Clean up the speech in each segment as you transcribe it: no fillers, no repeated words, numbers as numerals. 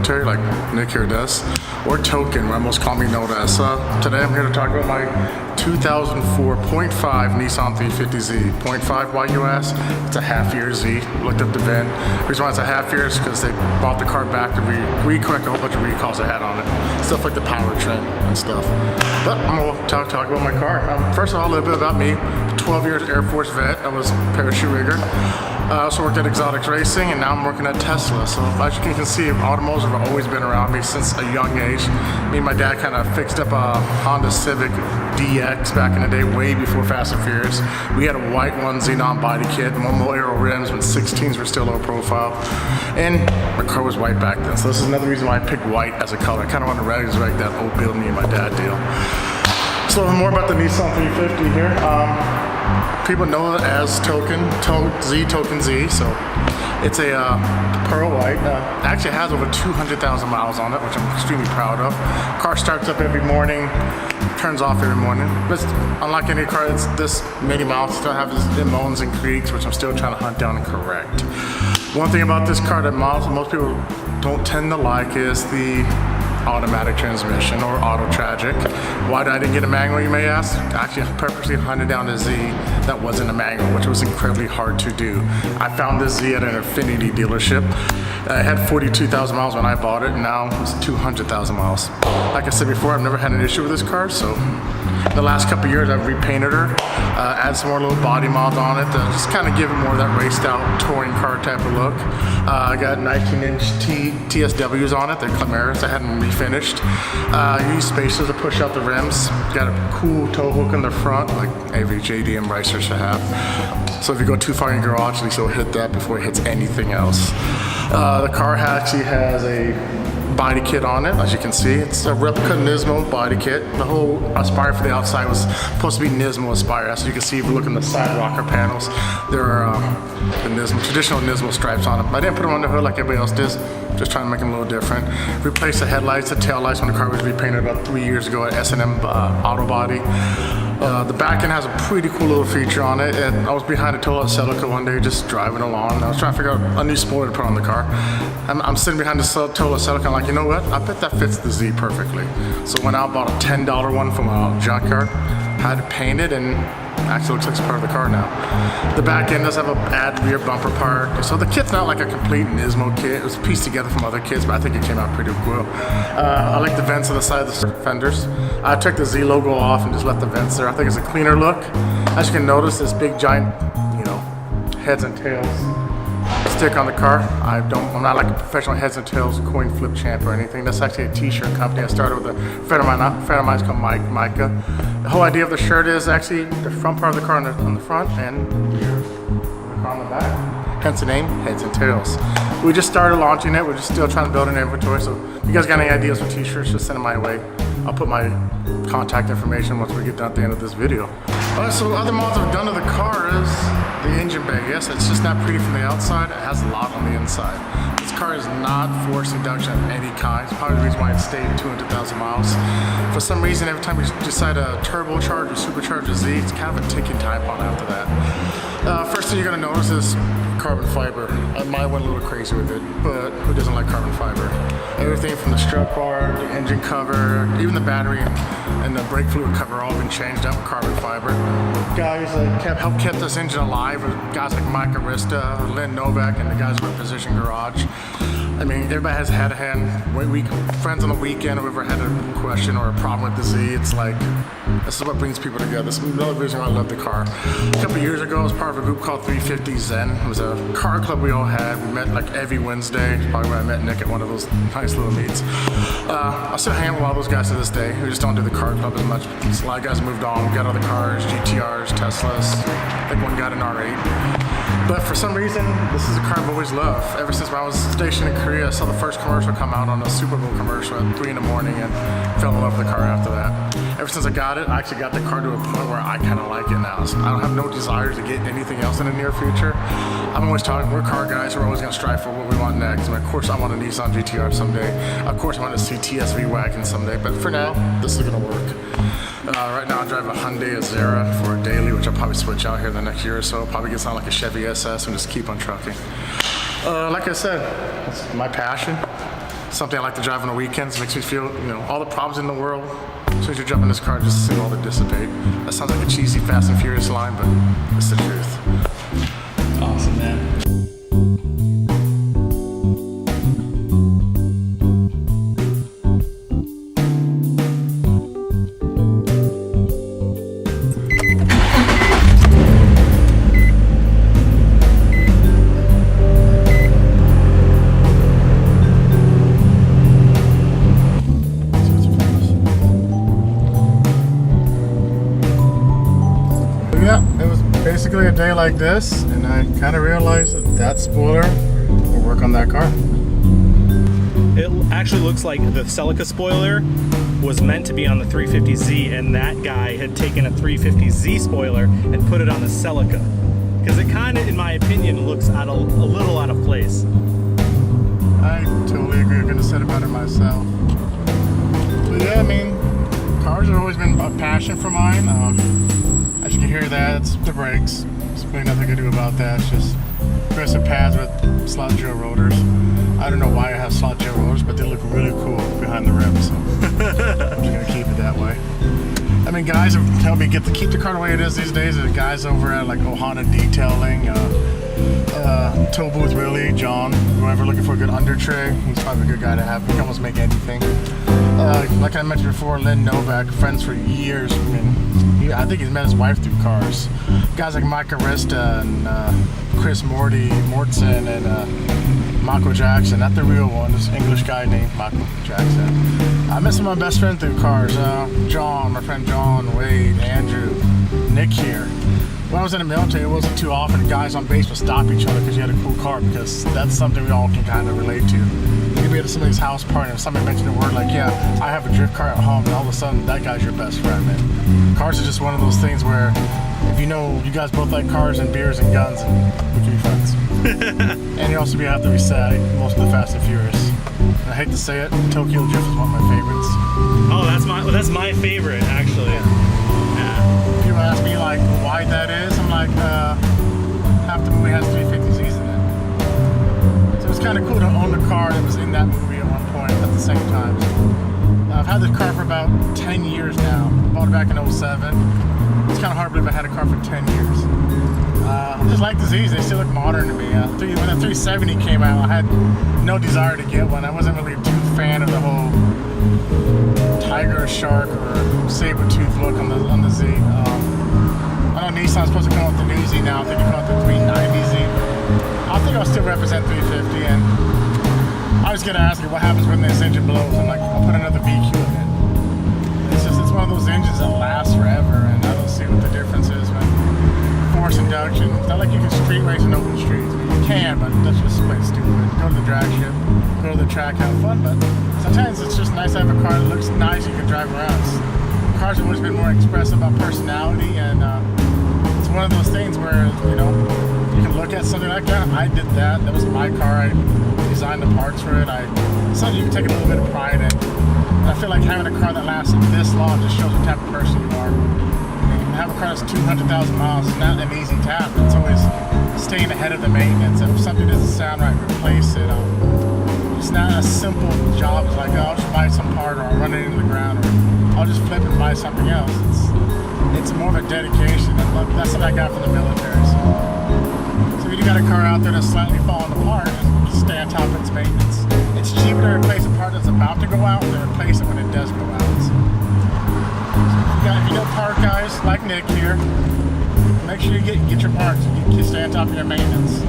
military, like Nick here does, or token, where most commonly known as. Today I'm here to talk about my 2004 0.5 Nissan 350Z. 0.5, why you ask? It's a half-year Z. Looked up the VIN. The reason why it's a half year is because they bought the car back to re-correct a whole bunch of recalls they had on it. Stuff like the powertrain and stuff. But I'm gonna talk about my car. First of all, a little bit about me. 12 years Air Force vet. I was a parachute rigger. I also worked at Exotics Racing, and now I'm working at Tesla. So as you can see, automobiles have always been around me since a young age. Me and my dad kind of fixed up a Honda Civic DX back in the day, way before Fast and Furious. We had a white one Xenon body kit, one aero rims when 16s were still low profile. And my car was white back then. So this is another reason why I picked white as a color. I kind of want to resurrect that old build me and my dad deal. So more about the Nissan 350 here. People know it as Token Z, so it's a pearl white. Actually has over 200,000 miles on it, which I'm extremely proud of. Car starts up every morning, turns off every morning. But unlike any car that's this many miles, still have its moans and creaks, which I'm still trying to hunt down and correct. One thing about this car that most people don't tend to like is the automatic transmission, or auto tragic. Why did I didn't get a manual, you may ask? Actually, I purposely hunted down a Z that wasn't a manual, which was incredibly hard to do. I found this Z at an Infiniti dealership. It had 42,000 miles when I bought it, and now it's 200,000 miles. Like I said before, I've never had an issue with this car, so the last couple of years I've repainted her, add some more little body mods on it to just kind of give it more of that raced out touring car type of look. I got 19-inch TSWs on it, they're Camaras. I had them refinished. Used spacers to push out the rims. Got a cool tow hook in the front, like every JDM racer should have. So if you go too far in your garage, at least it'll hit that before it hits anything else. The car actually has a body kit on it, as you can see. It's a replica Nismo body kit. The whole Aspire for the outside was supposed to be Nismo Aspire. As you can see, if you look in the side rocker panels, there are the Nismo, traditional Nismo stripes on them. I didn't put them on the hood like everybody else does, just trying to make them a little different. Replaced the headlights, the tail lights when the car was repainted about 3 years ago at S&M Auto Body. The back end has a pretty cool little feature on it, and I was behind a Toyota Celica one day just driving along, and I was trying to figure out a new spoiler to put on the car. I'm sitting behind the Toyota Celica, I'm like, you know what, I bet that fits the Z perfectly. So went out, bought a $10 one from a junkyard, had it painted, and actually looks like it's part of the car now. The back end does have a add rear bumper part. So the kit's not like a complete Nismo kit. It was pieced together from other kits, but I think it came out pretty cool. I like the vents on the side of the fenders. I took the Z logo off and just left the vents there. I think it's a cleaner look. As you can notice, this big giant, heads and tails stick on the car. I'm not like a professional heads and tails coin flip champ or anything. That's actually a t-shirt company. I started with a friend of mine called Micah. The whole idea of the shirt is actually the front part of the car on the front and the rear of the car on the back. Hence the name, Heads and Tails. We just started launching it. We're just still trying to build an inventory. So if you guys got any ideas for t-shirts, just send them my way. I'll put my contact information once we get done at the end of this video. So other mods I've done to the car is the engine bay. Yes, it's just not pretty from the outside. It has a lot on the inside. This car is not forced induction of any kind. It's probably the reason why it stayed 200,000 miles. For some reason, every time you decide to turbocharge or supercharge a Z, it's kind of a ticking time bomb after that. First thing you're gonna notice is carbon fiber. I might went a little crazy with it, but who doesn't like carbon fiber? Everything from the strut bar, the engine cover, even the battery and the brake fluid cover all been changed out with carbon fiber. Guys that helped keep this engine alive are guys like Mike Arista, Lynn Novak, and the guys with Precision Garage. I mean, everybody has had a hand. Friends on the weekend, whoever had a question or a problem with the Z, it's like, this is what brings people together. This is another reason why I love the car. A couple years ago, I was part of a group called 350 Zen. It was a car club we all had. We met like every Wednesday. Probably when I met Nick at one of those nice little meets. I still hang with all those guys to this day. We just don't do the car club as much. A lot of guys moved on. We got other cars, GTRs, Teslas. I think one got an R8. But for some reason, this is a car I've always loved. Ever since when I was stationed in Korea, I saw the first commercial come out on a Super Bowl commercial at 3 in the morning and fell in love with the car after that. Ever since I got it, I actually got the car to a point where I kind of like it now. So I don't have no desire to get anything else in the near future. I'm always talking, we're car guys, we're always going to strive for what we want next. And of course, I want a Nissan GTR someday. Of course, I want a CTS wagon someday. But for now, this is going to work. Right now I drive a Hyundai Azera for a daily, which I'll probably switch out here in the next year or so. Probably get something like a Chevy SS and just keep on trucking. Like I said, it's my passion. something I like to drive on the weekends. Makes me feel, you know, all the problems in the world. As soon as you jump in this car, just see all the dissipate. That sounds like a cheesy Fast and Furious line, but it's the truth. Awesome, man. Yeah, it was basically a day like this, and I kind of realized that that spoiler will work on that car. It actually looks like the Celica spoiler was meant to be on the 350Z, and that guy had taken a 350Z spoiler and put it on the Celica. Because it kind of, in my opinion, looks a little out of place. I totally agree. I couldn't have said it better myself. But yeah, I mean, cars have always been a passion for mine. As you can hear that, it's the brakes. There's really nothing I can do about that. It's just aggressive pads with slot gel rotors. I don't know why I have slot gel rotors, but they look really cool behind the rim, so I'm just gonna keep it that way. I mean, guys have helped me keep the car the way it is these days. There's guys over at like Ohana Detailing, tow booth really, John, whoever looking for a good under tray, he's probably a good guy to have. He can almost make anything. Like I mentioned before, Lynn Novak, friends for years. I mean, I think he's met his wife through cars. Guys like Mike Arista and Chris Mortson and Mako Jackson, not the real one, this English guy named Mako Jackson. I met some of my best friends through cars. John, my friend John, Wade, Andrew, Nick here. When I was in the military, it wasn't too often guys on base would stop each other because you had a cool car, because that's something we all can kind of relate to. You could be at somebody's house party and somebody mentioned a word like, yeah, I have a drift car at home, and all of a sudden that guy's your best friend, man. Cars are just one of those things where if you know you guys both like cars and beers and guns, and we can be friends. And you also have to be sad, most of the Fast and Furious. And I hate to say it, Tokyo Drift is one of my favorites. Oh, that's my favorite, actually. Yeah. People ask me like why that is. I'm like, half the movie has 350Zs in it. So it's kind of cool to own a car that was in that movie at one point at the same time. I've had this car for about 10 years now. Bought it back in 07. It's kind of hard to believe I had a car for 10 years. I just like the Z's, they still look modern to me. When the 370 came out, I had no desire to get one. I wasn't really too fan of the whole tiger or shark or saber-tooth look on the Z. I know Nissan's supposed to come out with the new Z now. I think they're coming out with the 390Z. I think I'll still represent 350, and I was gonna ask you what happens when this engine blows. I'm like, I'll put another VQ in it. It's one of those engines that lasts forever, and I don't see what the difference is, man. Force induction. It's not like you can street race in open streets. You can, but that's just plain stupid. Go to the drag strip, go to the track, have fun, but sometimes it's just nice to have a car that looks nice you can drive around. Cars have always been more expressive about personality, and it's one of those things where, you know, you can look at something like that. I did that. That was my car. I designed the parts for it. Something you can take a little bit of pride in. And I feel like having a car that lasted this long just shows what type of person you are. Have a car that's 200,000 miles is not an easy task. It's always staying ahead of the maintenance. If something doesn't sound right, replace it. It's not a simple job. It's like, oh, I'll just buy some part, or I'll run it into the ground, or I'll just flip it and buy something else. It's more of a dedication. That's what I got from the military. So if you got a car out there that's slightly falling apart, just stay on top of its maintenance. It's cheaper to replace a part that's about to go out than replace it when it does go out. If you know part guys like Nick here, make sure you get your parts. You stay on top of your maintenance.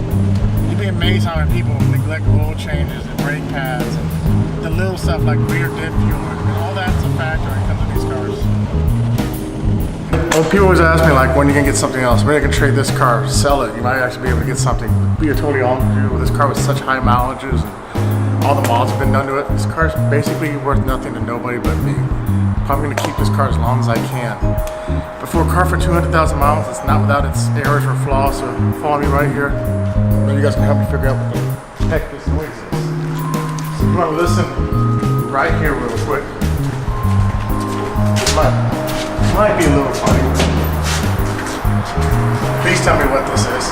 You'd be amazed how many people neglect oil changes and brake pads and the little stuff like rear diff fluid. And all that's a factor when it comes to these cars. Well, people always ask me like, when are you gonna get something else? When are you gonna trade this car, sell it? You might actually be able to get something. We are totally all agree with this car with such high mileages and all the mods have been done to it. This car's basically worth nothing to nobody but me. I'm going to keep this car as long as I can. But for a car for 200,000 miles, it's not without its errors or flaws, so follow me right here. Maybe you guys can help me figure out what the heck this noise is. So you want to listen right here real quick. It might be a little funny. Please tell me what this is.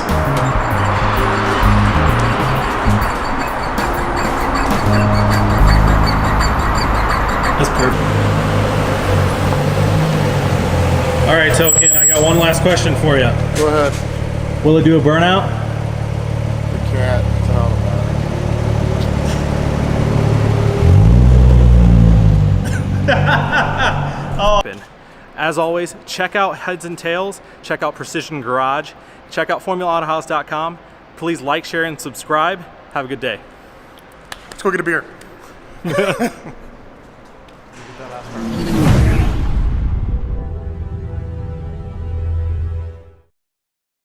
Got one last question for you. Go ahead. Will it do a burnout? The cat. Tell about it. As always, check out Heads and Tails, check out Precision Garage, check out FormulaAutohaus.com. Please like, share, and subscribe. Have a good day. Let's go get a beer.